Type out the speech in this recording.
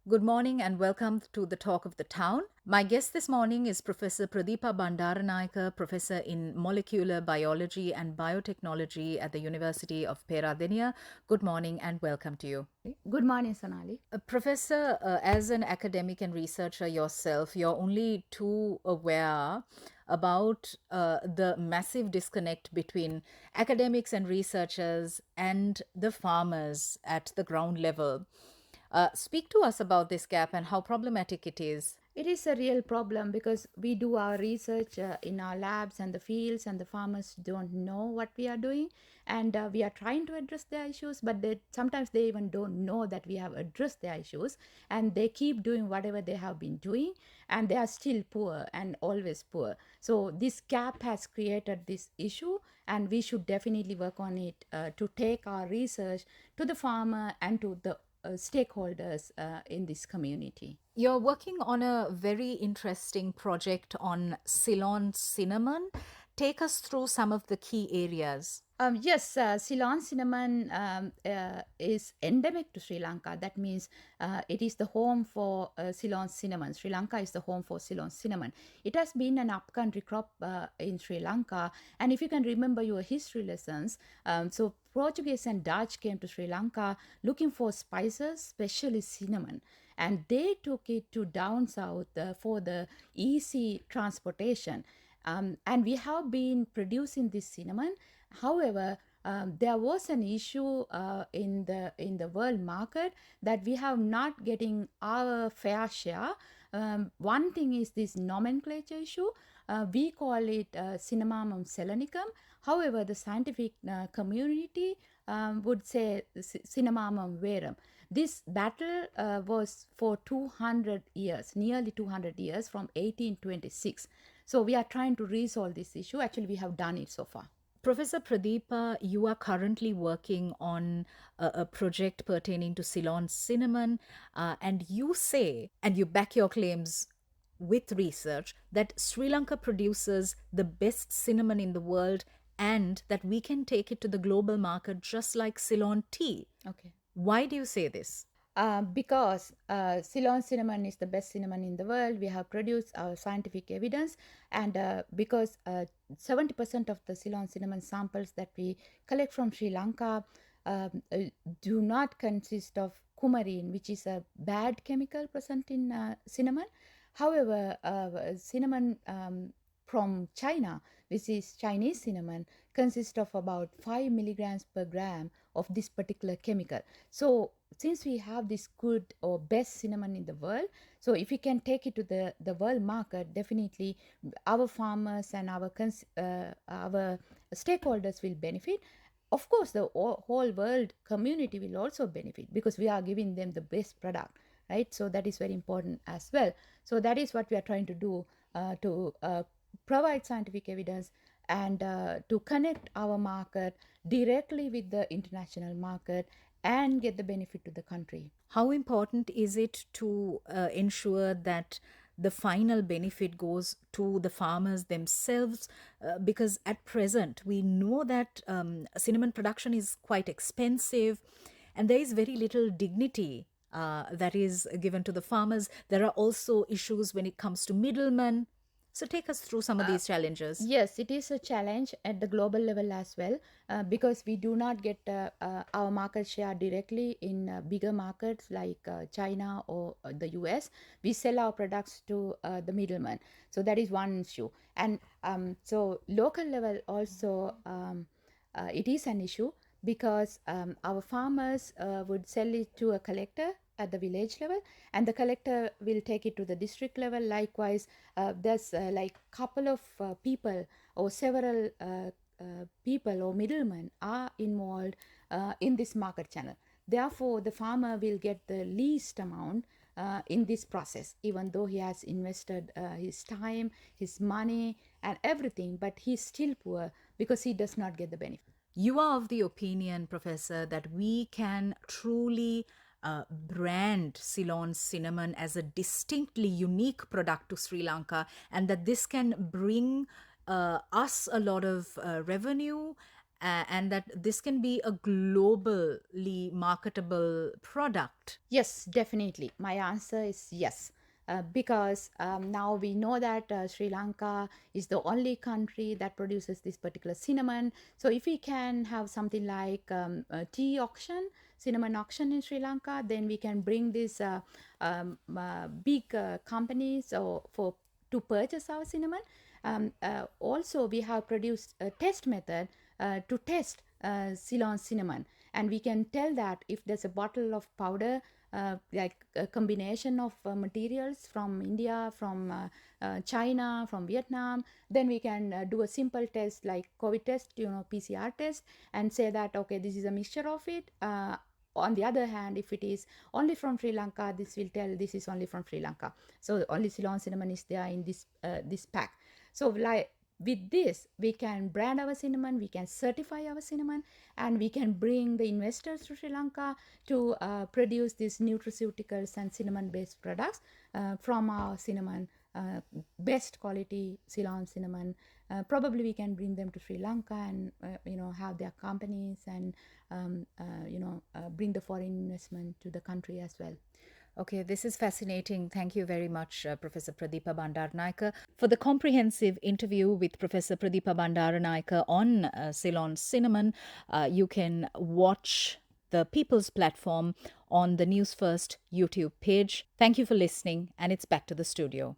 Good morning and welcome to the Talk of the Town. My guest this morning is Professor Pradeepa Bandaranayake, Professor in Molecular Biology and Biotechnology at the University of Peradeniya. Good morning and welcome to you. Good morning, Sonali. Professor, as an academic and researcher yourself, you're only too aware about the massive disconnect between academics and researchers and the farmers at the ground level. Speak to us about this gap and how problematic it is. It is a real problem because we do our research in our labs and the fields, and the farmers don't know what we are doing. And we are trying to address their issues, but sometimes they even don't know that we have addressed their issues, and they keep doing whatever they have been doing, and they are still poor and always poor. So, this gap has created this issue, and we should definitely work on it to take our research to the farmer and to the stakeholders in this community. You're working on a very interesting project on Ceylon cinnamon. Take us through some of the key areas. Yes, Ceylon cinnamon is endemic to Sri Lanka. That means it is the home for Ceylon cinnamon. Sri Lanka is the home for Ceylon cinnamon. It has been an upcountry crop in Sri Lanka. And if you can remember your history lessons, so Portuguese and Dutch came to Sri Lanka looking for spices, especially cinnamon, and they took it to down south for the easy transportation. And we have been producing this cinnamon. However, there was an issue in the world market that we have not getting our fair share. One thing is this nomenclature issue. We call it Cinnamomum selenicum. However, the scientific community would say Cinnamomum verum. This battle was for 200 years, nearly 200 years, from 1826. So we are trying to resolve this issue. Actually, we have done it so far. Professor Pradeepa, you are currently working on a project pertaining to Ceylon cinnamon, and you say, and you back your claims with research, that Sri Lanka produces the best cinnamon in the world and that we can take it to the global market just like Ceylon tea. Okay. Why do you say this? Because Ceylon cinnamon is the best cinnamon in the world, we have produced our scientific evidence, and because 70% of the Ceylon cinnamon samples that we collect from Sri Lanka do not consist of coumarin, which is a bad chemical present in cinnamon. However, cinnamon from China, which is Chinese cinnamon, consists of about 5 milligrams per gram of this particular chemical. So, since we have this good or best cinnamon in the world, so if we can take it to the world market, definitely our farmers and our stakeholders will benefit. Of course, the whole world community will also benefit because we are giving them the best product, right? So that is very important as well. So that is what we are trying to do to provide scientific evidence and to connect our market directly with the international market and get the benefit to the country. How important is it to ensure that the final benefit goes to the farmers themselves? Because at present, we know that cinnamon production is quite expensive and there is very little dignity that is given to the farmers. There are also issues when it comes to middlemen. So take us through some of these challenges. Yes, it is a challenge at the global level as well because we do not get our market share directly in bigger markets like China or the US. We sell our products to the middleman. So that is one issue. And so local level also it is an issue because our farmers would sell it to a collector at the village level, and the collector will take it to the district level. Likewise, there's like couple of people or several people or middlemen are involved in this market channel. Therefore, the farmer will get the least amount in this process, even though he has invested his time, his money, and everything, but he's still poor because he does not get the benefit. You are of the opinion, Professor, that we can truly brand Ceylon cinnamon as a distinctly unique product to Sri Lanka, and that this can bring us a lot of revenue and that this can be a globally marketable product? Yes, definitely. My answer is yes. Because now we know that Sri Lanka is the only country that produces this particular cinnamon. So, if we can have something like a tea auction, cinnamon auction in Sri Lanka, then we can bring these big companies or for to purchase our cinnamon. Also, we have produced a test method to test Ceylon cinnamon, and we can tell that if there's a bottle of powder, like a combination of materials from India, from China, from Vietnam, then we can do a simple test like COVID test, PCR test, and say that okay, this is a mixture of it. On the other hand, if it is only from Sri Lanka, this will tell this is only from Sri Lanka. So only Ceylon cinnamon is there in this pack. So like with this, we can brand our cinnamon, we can certify our cinnamon, and we can bring the investors to Sri Lanka to produce these nutraceuticals and cinnamon based products from our cinnamon, best quality Ceylon cinnamon. Probably we can bring them to Sri Lanka and have their companies and bring the foreign investment to the country as well. Okay, this is fascinating. Thank you very much, Professor Pradeepa Bandaranayake, for the comprehensive interview with Professor Pradeepa Bandaranayake on Ceylon cinnamon. You can watch the People's Platform on the News First YouTube page. Thank you for listening, and it's back to the studio.